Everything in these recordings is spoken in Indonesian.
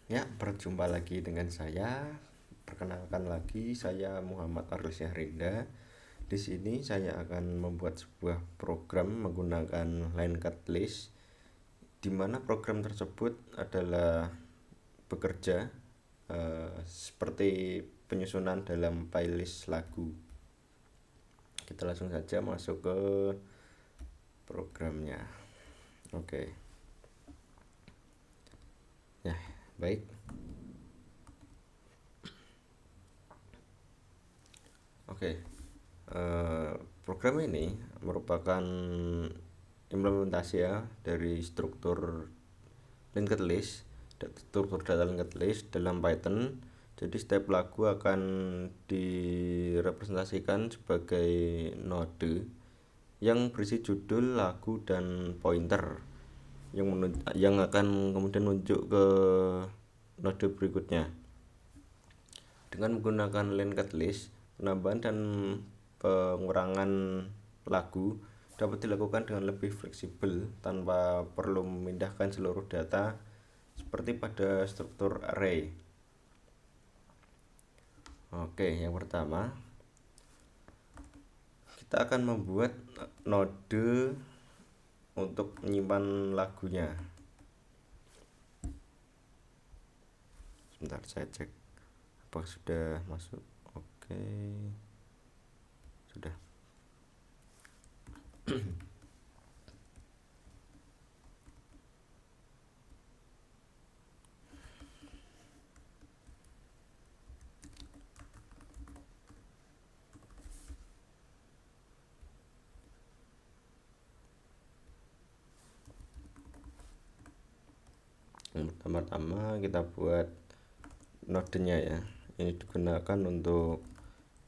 Ya, berjumpa lagi dengan saya. Perkenalkan lagi, saya Muhammad Arul Syahrinda. Di sini saya akan membuat sebuah program menggunakan Linked List, di mana program tersebut adalah bekerja seperti penyusunan dalam playlist lagu. Kita langsung saja masuk ke programnya. Oke. Ya, baik. Oke. Eh, Program ini merupakan implementasi ya dari linked list struktur data linked list dalam Python. Jadi setiap lagu akan direpresentasikan sebagai node yang berisi judul lagu dan pointer yang akan kemudian menunjuk ke node berikutnya. Dengan menggunakan linked list, penambahan dan pengurangan lagu dapat dilakukan dengan lebih fleksibel tanpa perlu memindahkan seluruh data seperti pada struktur array. Oke, yang pertama kita akan membuat node untuk menyimpan lagunya. Sebentar saya cek apakah sudah masuk. Oke, sudah. Yang pertama-tama kita buat nodenya ya. Ini digunakan untuk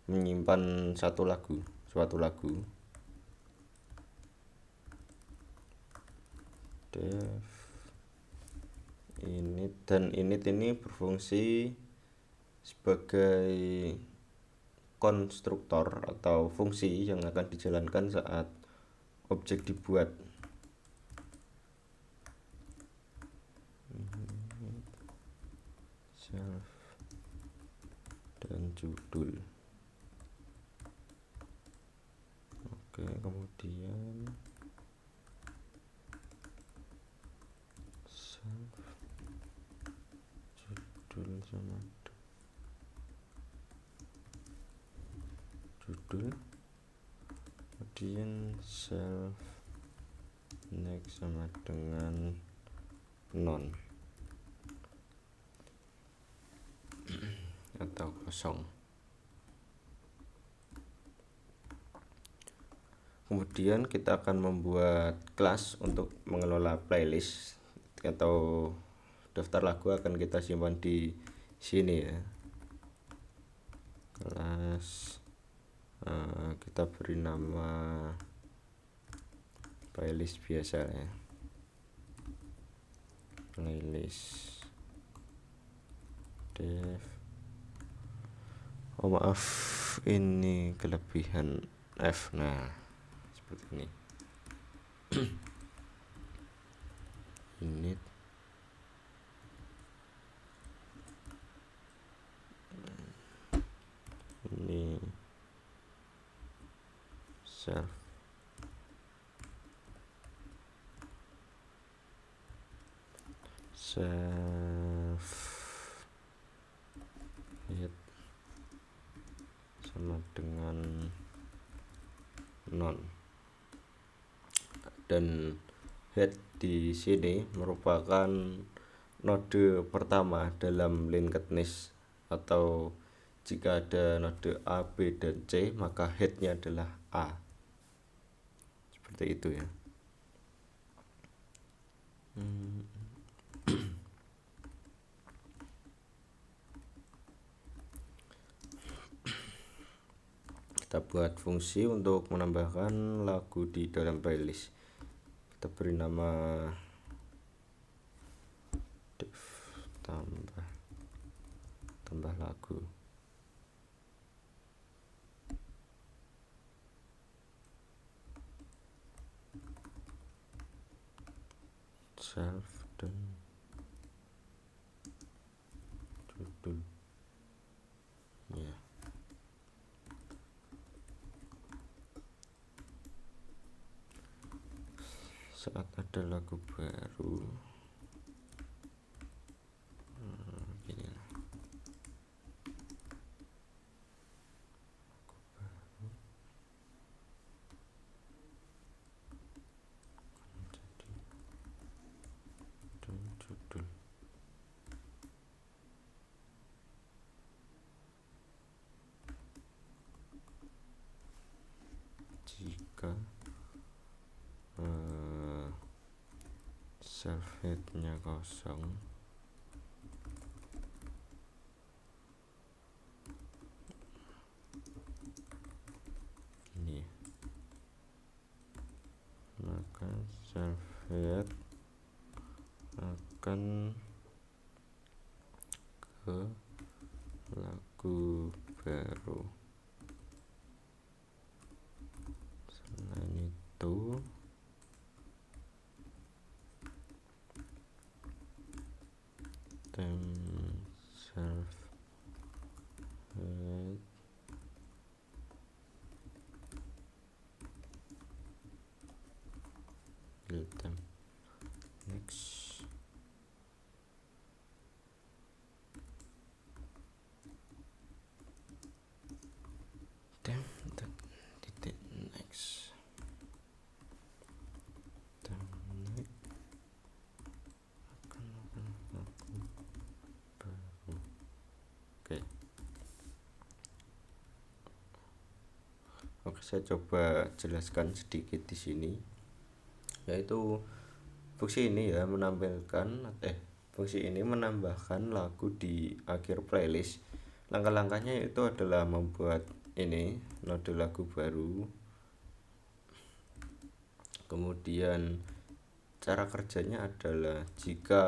menyimpan suatu lagu. Def init, dan init ini berfungsi sebagai konstruktor atau fungsi yang akan dijalankan saat objek dibuat. Self dan judul. Oke, kemudian self, judul sama judul, kemudian self next sama dengan non atau kosong. Kemudian kita akan membuat kelas untuk mengelola playlist atau daftar lagu akan kita simpan di sini ya. Kelas kita beri nama playlist biasa ya. Playlist dev. Oh maaf, ini kelebihan F. Nah, seperti ini. Init ini self hit sama dengan non, dan head di sini merupakan node pertama dalam linked list, atau jika ada node A, B, dan C maka headnya adalah A, seperti itu ya. Kita buat fungsi untuk menambahkan lagu di dalam playlist. Kita beri nama div tambah lagu. Self dan judul. Ya, saat ada lagu baru gini lah. Jadi judul jika self headnya kosong, ini maka self head akan ke lagu baru. Selain itu tem self head tem next tem titik next tem next akan lagu baru. Oke, saya coba jelaskan sedikit di sini, yaitu fungsi ini ya fungsi ini menambahkan lagu di akhir playlist. Langkah-langkahnya itu adalah membuat ini node lagu baru. Kemudian cara kerjanya adalah jika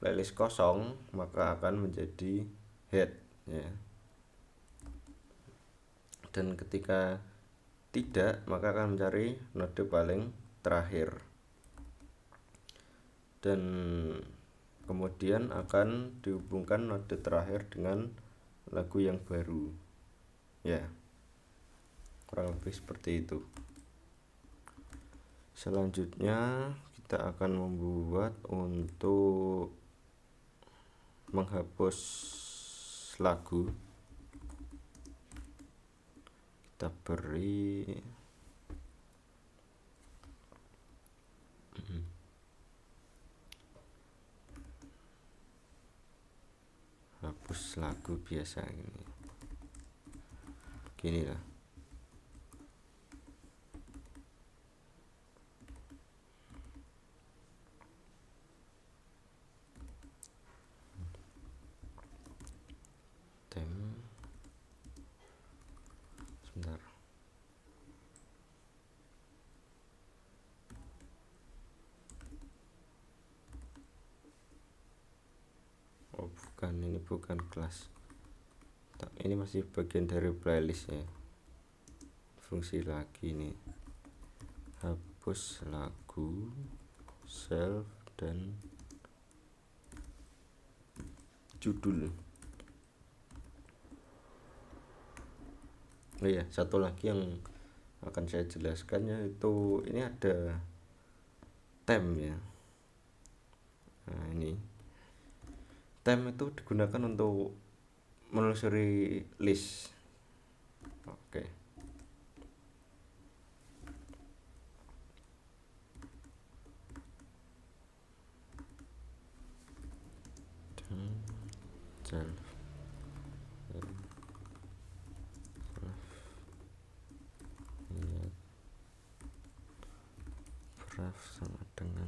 playlist kosong maka akan menjadi head ya. Dan ketika tidak maka akan mencari node paling terakhir. Dan kemudian akan dihubungkan node terakhir dengan lagu yang baru ya, kurang lebih seperti itu. Selanjutnya kita akan membuat untuk menghapus lagu, kita beri hapus lagu biasa gini lah. Sebentar, oh bukan, ini bukan kelas, ini masih bagian dari playlist ya. Fungsi lagi nih, hapus lagu, self, dan judul. Oh iya, satu lagi yang akan saya jelaskan yaitu ini ada tem ya. Nah ini tem itu digunakan untuk menelusuri list. Oke. Self pref sama dengan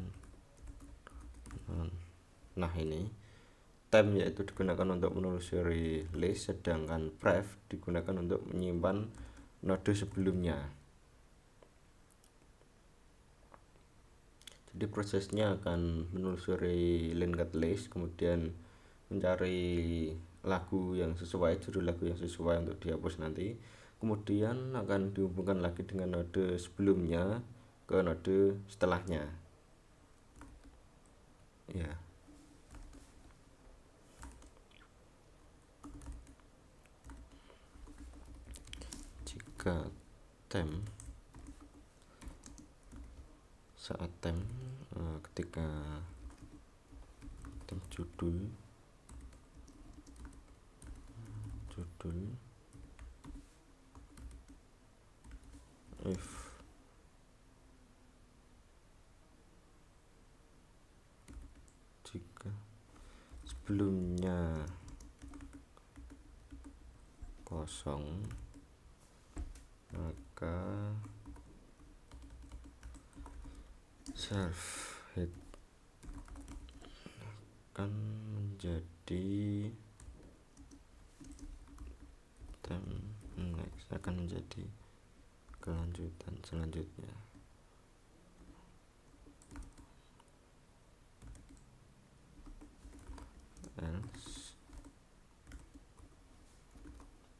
non. Nah ini tem yaitu digunakan untuk menelusuri list, sedangkan pref digunakan untuk menyimpan node sebelumnya. Jadi prosesnya akan menelusuri linked list, kemudian mencari lagu yang sesuai, judul lagu yang sesuai untuk dihapus nanti, kemudian akan dihubungkan lagi dengan node sebelumnya ke node setelahnya ya. jika tem saat tem ketika tem judul if jika sebelumnya kosong maka self head akan menjadi tem next, akan menjadi kelanjutan selanjutnya. Else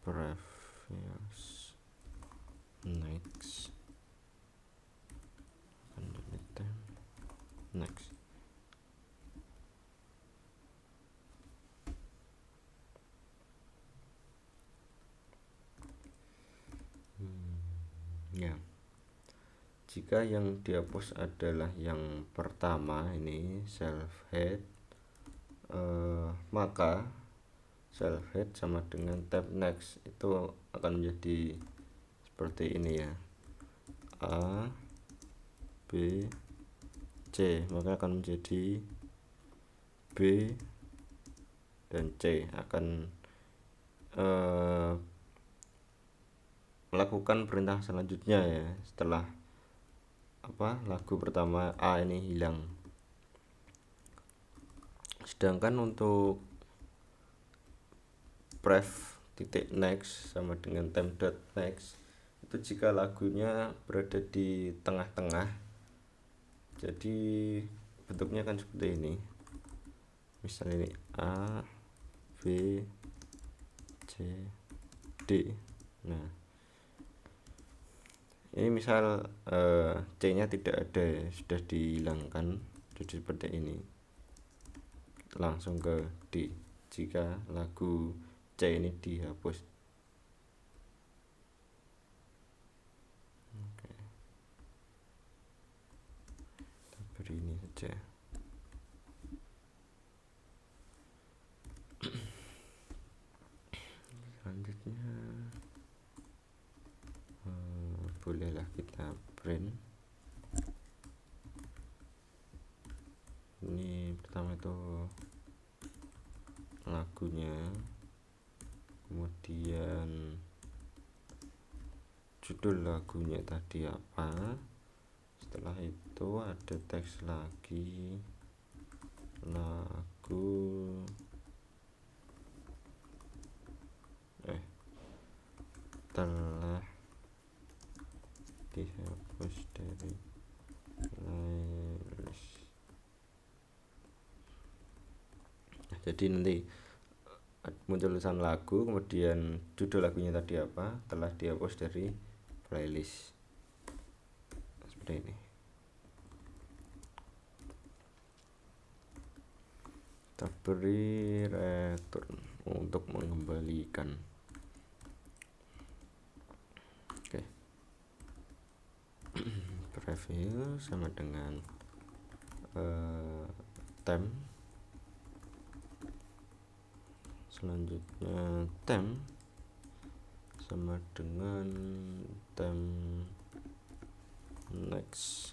previous next akan menjadi tem next. Ya, jika yang dihapus adalah yang pertama ini self head, maka self head sama dengan tab next itu akan menjadi seperti ini ya, A B C, maka akan menjadi B dan C akan melakukan perintah selanjutnya ya setelah lagu pertama A ini hilang. Sedangkan untuk pref titik next sama dengan temp dot next itu jika lagunya berada di tengah-tengah, jadi bentuknya kan seperti ini, misalnya ini A B C D. Nah ini misal C nya tidak ada, sudah dihilangkan, jadi seperti ini, langsung ke D jika lagu C ini dihapus. Oke, kita beri ini saja. Selanjutnya bolehlah kita print. Ini pertama itu lagunya, kemudian judul lagunya tadi apa, setelah itu ada teks lagi, lagu telah dihapus dari playlist. Nah, jadi nanti muncul tulisan lagu, kemudian judul lagunya tadi apa, telah dihapus dari playlist, seperti ini. Kita beri return untuk mengembalikan. Oke. Preview sama dengan temp, selanjutnya temp sama dengan temp next.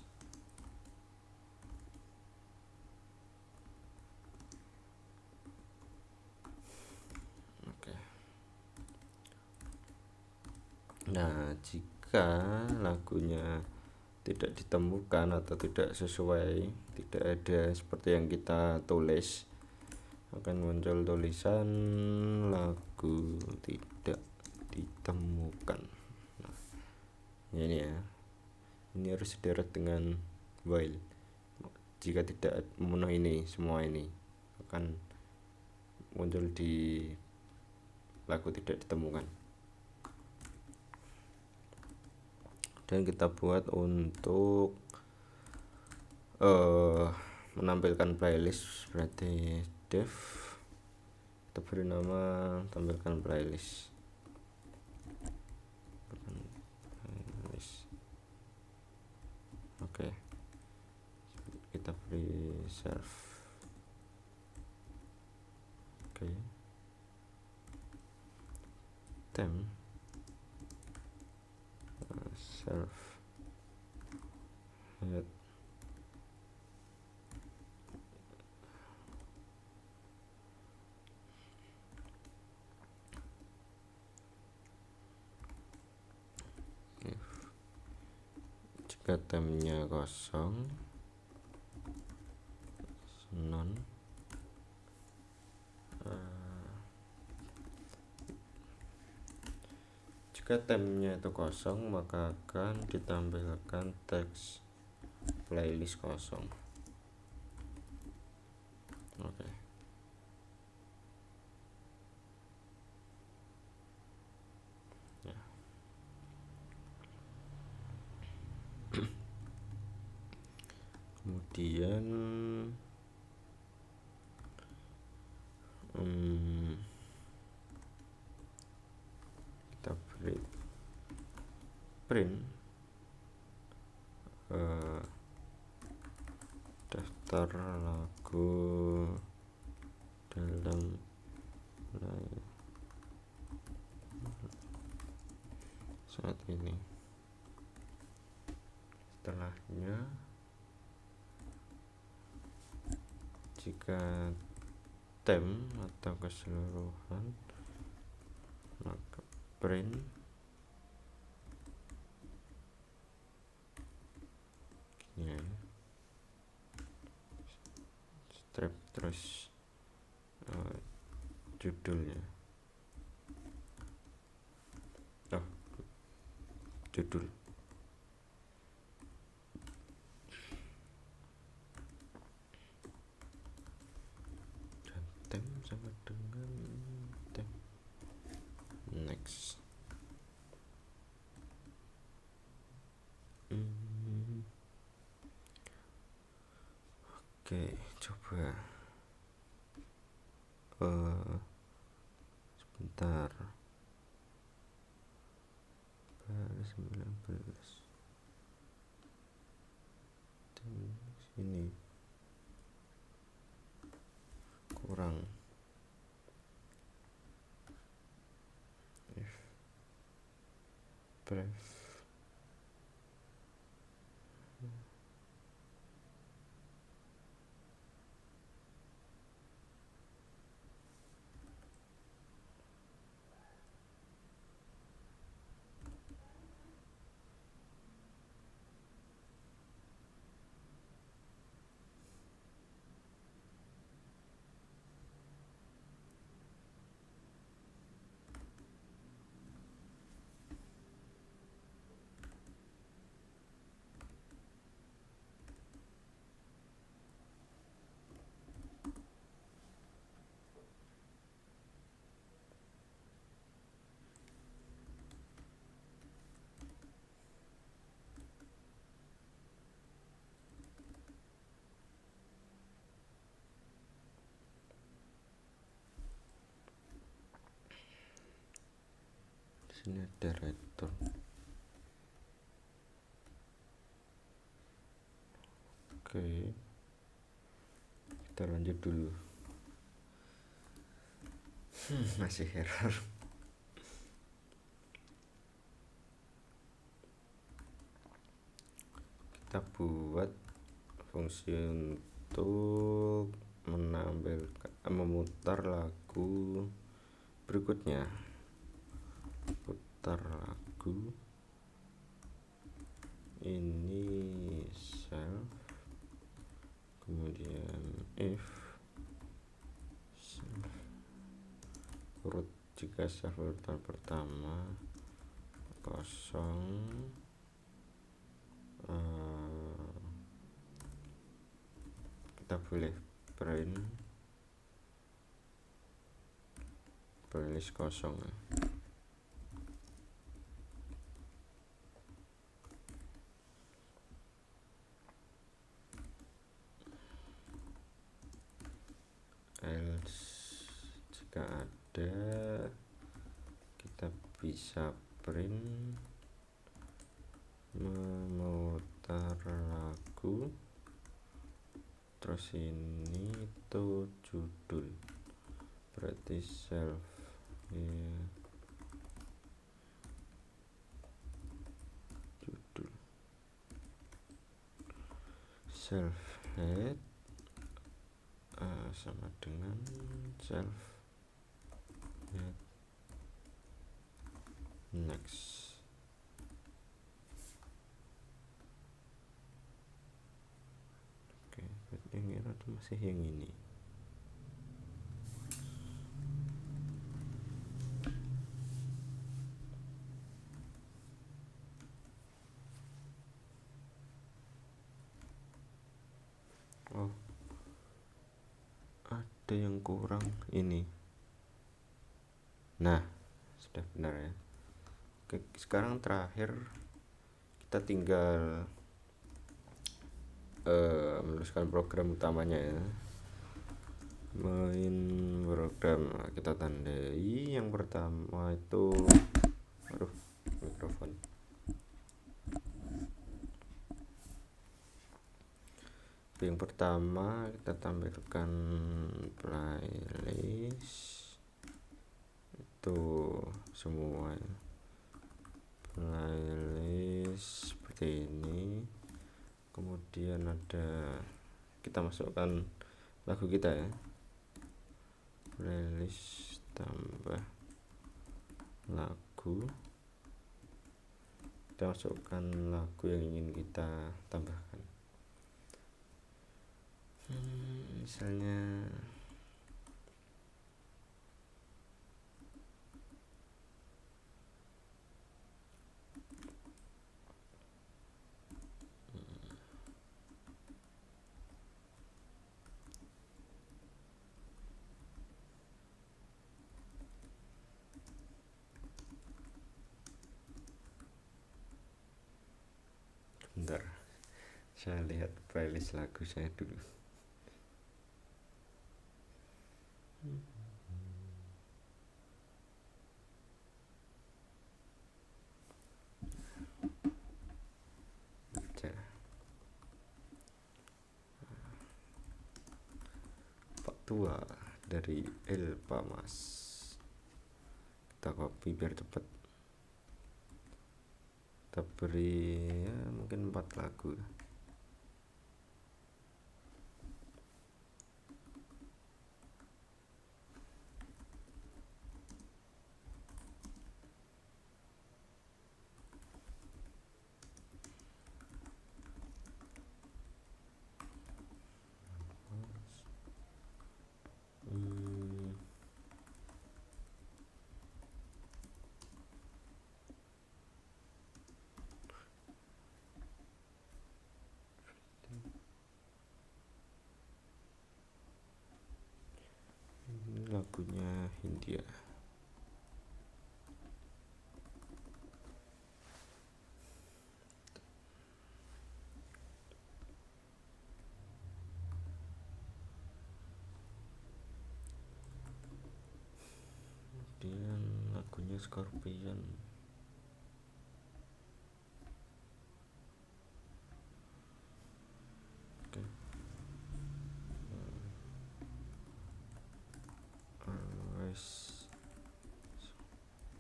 Oke. Nah, jika lagunya tidak ditemukan atau tidak sesuai, tidak ada seperti yang kita tulis, akan muncul tulisan lagu tidak ditemukan. Nah, ini ya, ini harus sederet dengan while. Jika tidak memenuhi ini semua, ini akan muncul di lagu tidak ditemukan. Dan kita buat untuk menampilkan playlist, berarti dev, kita beri nama tampilkan playlist, kita beri serve. Oke, tem serve head. Jika temnya kosong, none. Jika temnya itu kosong, maka akan ditampilkan teks playlist kosong. Oke. Ya. Kemudian kita beri print daftar lagu dalam saat ini. Setelahnya, jika tem atau keseluruhan, maka print gini ya, strip terus judulnya, judul. Dan tem sama dengan tem. Next. Oke, coba sebentar. 19 sini kurang. If pref sini ada return. Oke, kita lanjut dulu. Masih error. Kita buat fungsi untuk memutar lagu berikutnya. Putar lagu ini self, kemudian if self urut. Jika self urutan pertama kosong, kita boleh print playlist kosong. Else jika ada, kita bisa print memutar lagu terus ini itu judul, berarti self ya, judul self head sama dengan self head next. Oke, yang ini atau masih yang ini? Oh, ada yang kurang ini. Nah, sudah benar ya. Oke, sekarang terakhir kita tinggal menuliskan program utamanya ya. Main program kita tandai. Yang pertama itu, aduh, mikrofon. Yang pertama kita tampilkan playlist itu semua ya. Playlist seperti ini, kemudian ada kita masukkan lagu kita ya, playlist tambah lagu, kita masukkan lagu yang ingin kita tambahkan. Misalnya bentar, saya lihat playlist lagu saya dulu. Pak Tua dari El Pamas, kita copy biar cepet, kita beri ya mungkin 4 lagu. Ini lagunya Hindia. Kemudian lagunya Scorpion. Oke. Always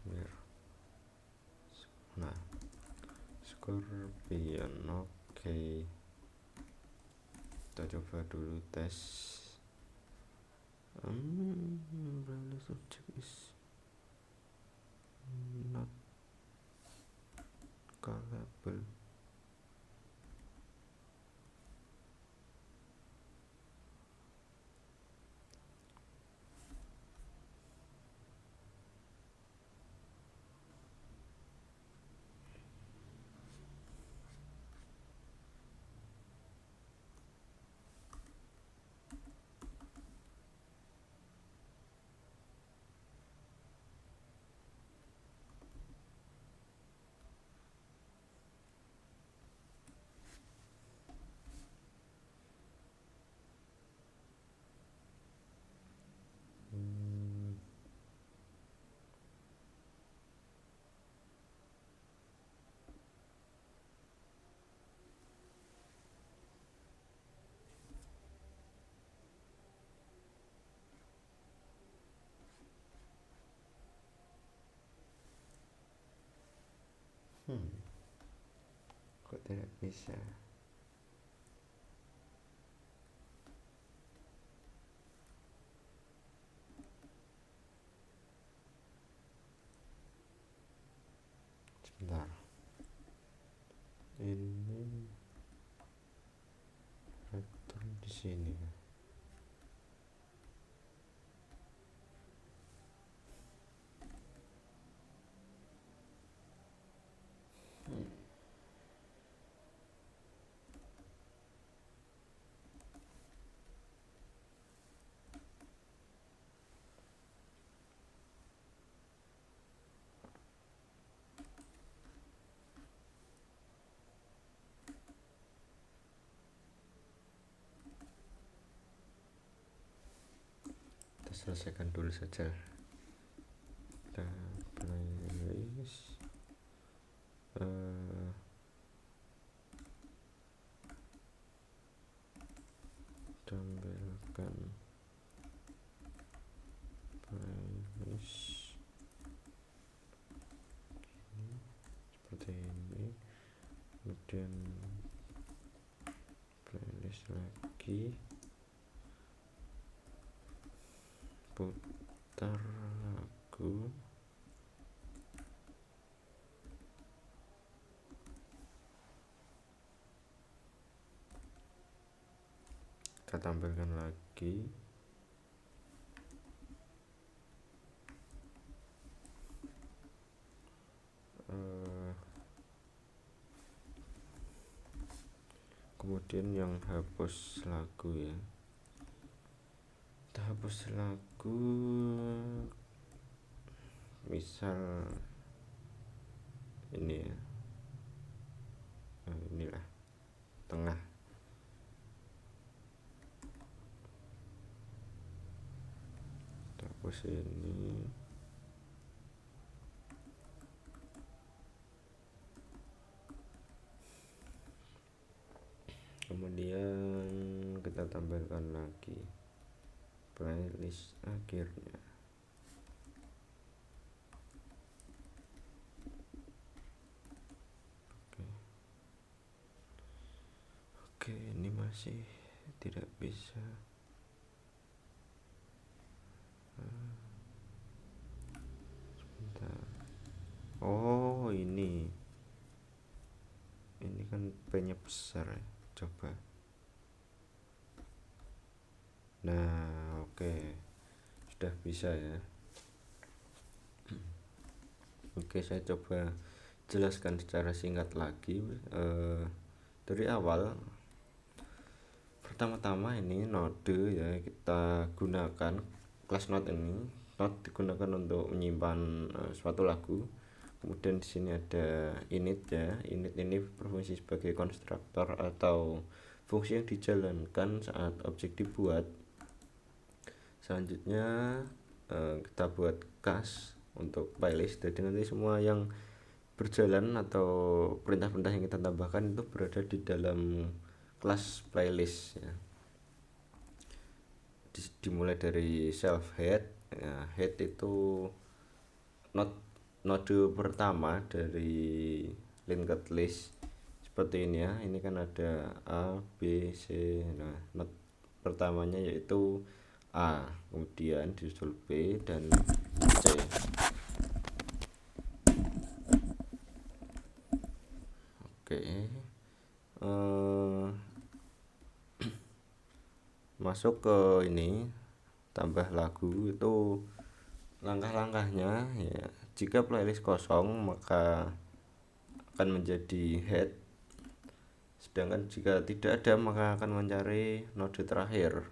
Mir. Nah, Scorpion. Oke. Kita coba dulu tes. Playlist object is not callable. bisa. Sebentar, ini rektor di sini. Kita selesaikan dulu saja. Kita playlist tampilkan playlist seperti ini, kemudian playlist lagi, putar lagu, kita tampilkan lagi. Kemudian yang hapus lagu ya, kita hapus lagu, misal ini ya, inilah tengah. Kita hapus ini, kemudian kita tampilkan lagi playlist akhirnya. Oke, ini masih tidak bisa. Sebentar. Oh, ini kan P-nya besar ya. Coba. Nah, oke. Sudah bisa ya. Oke, saya coba jelaskan secara singkat lagi. Dari awal, pertama-tama ini node ya, kita gunakan kelas node ini. Node digunakan untuk menyimpan suatu lagu. Kemudian di sini ada init ya. Init ini berfungsi sebagai konstruktor atau fungsi yang dijalankan saat objek dibuat. Selanjutnya kita buat class untuk playlist. Jadi nanti semua yang berjalan atau perintah-perintah yang kita tambahkan itu berada di dalam kelas playlist ya. Dimulai dari self head ya, head itu node pertama dari linked list seperti ini ya. Ini kan ada A, B, C. Nah, node pertamanya yaitu A, kemudian disusul B dan C. Oke. Masuk ke ini, tambah lagu itu langkah-langkahnya ya. Jika playlist kosong maka akan menjadi head, sedangkan jika tidak ada maka akan mencari node terakhir,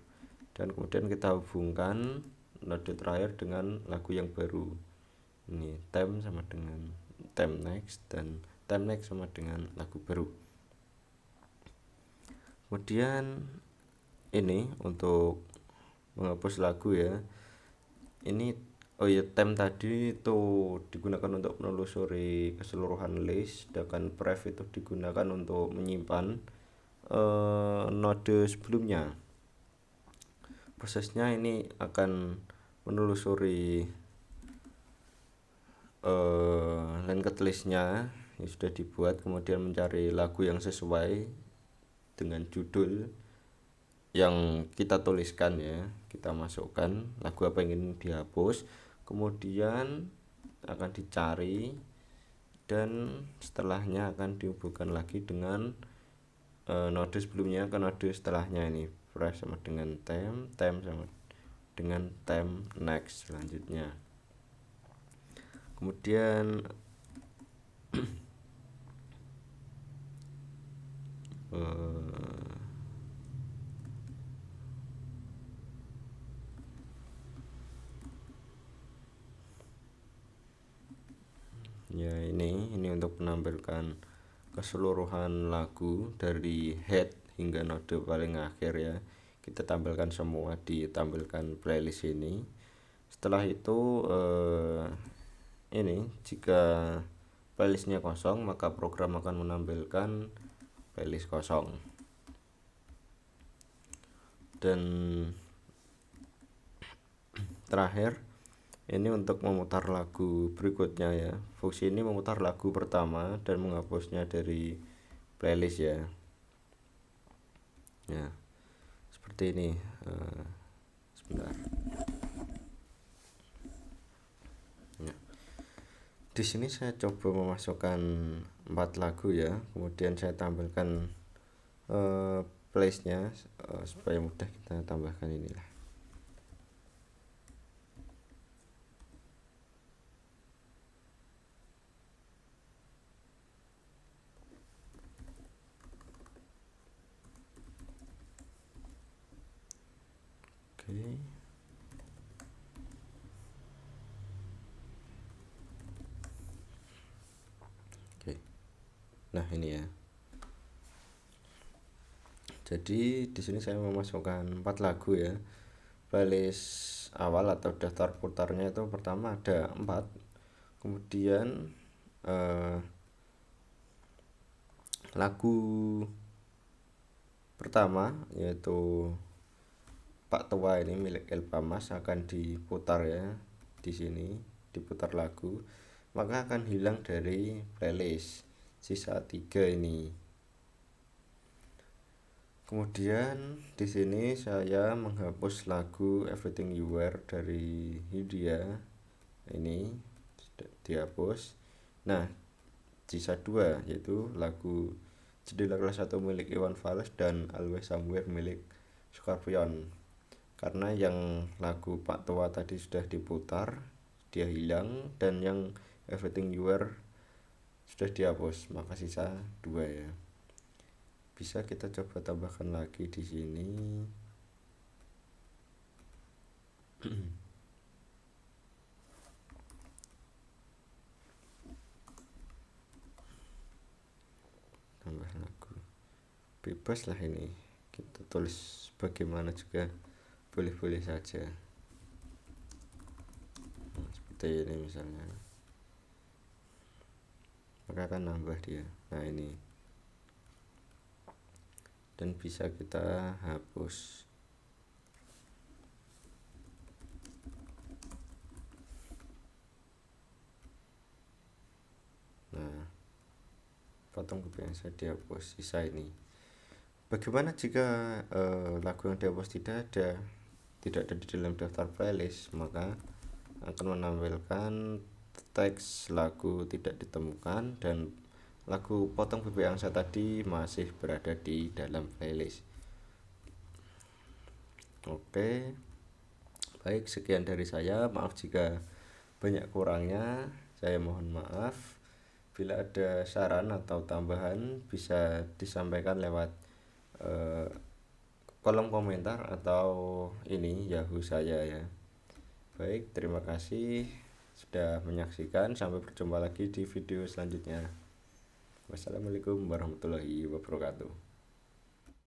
dan kemudian kita hubungkan node terakhir dengan lagu yang baru. Ini time sama dengan time next, dan time next sama dengan lagu baru. Kemudian ini untuk menghapus lagu ya. Ini time tadi itu digunakan untuk menelusuri keseluruhan list, sedangkan pref itu digunakan untuk menyimpan node sebelumnya. Prosesnya ini akan menelusuri linked listnya yang sudah dibuat, kemudian mencari lagu yang sesuai dengan judul yang kita tuliskan ya, kita masukkan lagu apa yang ingin dihapus, kemudian akan dicari dan setelahnya akan dihubungkan lagi dengan node sebelumnya ke node setelahnya. Ini fresh sama dengan time sama dengan time next selanjutnya. Kemudian ya ini untuk menampilkan keseluruhan lagu dari head hingga node paling akhir ya, kita tampilkan semua, ditampilkan playlist ini. Setelah itu ini jika playlistnya kosong maka program akan menampilkan playlist kosong. Dan terakhir ini untuk memutar lagu berikutnya ya, fungsi ini memutar lagu pertama dan menghapusnya dari playlist ya. Ya seperti ini. Sebentar ya. Di sini saya coba memasukkan 4 lagu ya, kemudian saya tampilkan playlistnya supaya mudah kita tambahkan inilah. Oke. Nah ini ya. Jadi di sini saya memasukkan 4 lagu ya. Playlist awal atau daftar putarnya itu pertama ada 4. Kemudian lagu pertama yaitu Pak Tua ini milik Elpa Mas akan diputar ya. Di sini diputar lagu, maka akan hilang dari playlist sisa 3 ini. Kemudian di sini saya menghapus lagu Everything You Were dari Hindia, ini dihapus. Nah sisa 2 yaitu lagu Jendela Kelas 1 milik Iwan Fals dan Always Somewhere milik Scorpion. Karena yang lagu Pak Tua tadi sudah diputar, dia hilang, dan yang Everything You Were sudah dihapus, maka sisa 2 ya. Bisa kita coba tambahkan lagi di sini. Tambah lagu. Bebas lah ini. Kita tulis bagaimana juga boleh-boleh saja. Nah, seperti ini misalnya. Maka akan nambah dia. Nah ini. Dan bisa kita hapus. Nah, potong yang saya dihapus, sisa ini. Bagaimana jika lagu yang dihapus tidak ada di dalam daftar playlist? Maka akan menampilkan teks lagu tidak ditemukan dan lagu potong bebek angsa tadi masih berada di dalam playlist. Oke, baik, sekian dari saya. Maaf jika banyak kurangnya, saya mohon maaf. Bila ada saran atau tambahan bisa disampaikan lewat kolom komentar atau ini Yahoo saya ya. Baik, terima kasih sudah menyaksikan. Sampai berjumpa lagi di video selanjutnya. Wassalamualaikum warahmatullahi wabarakatuh.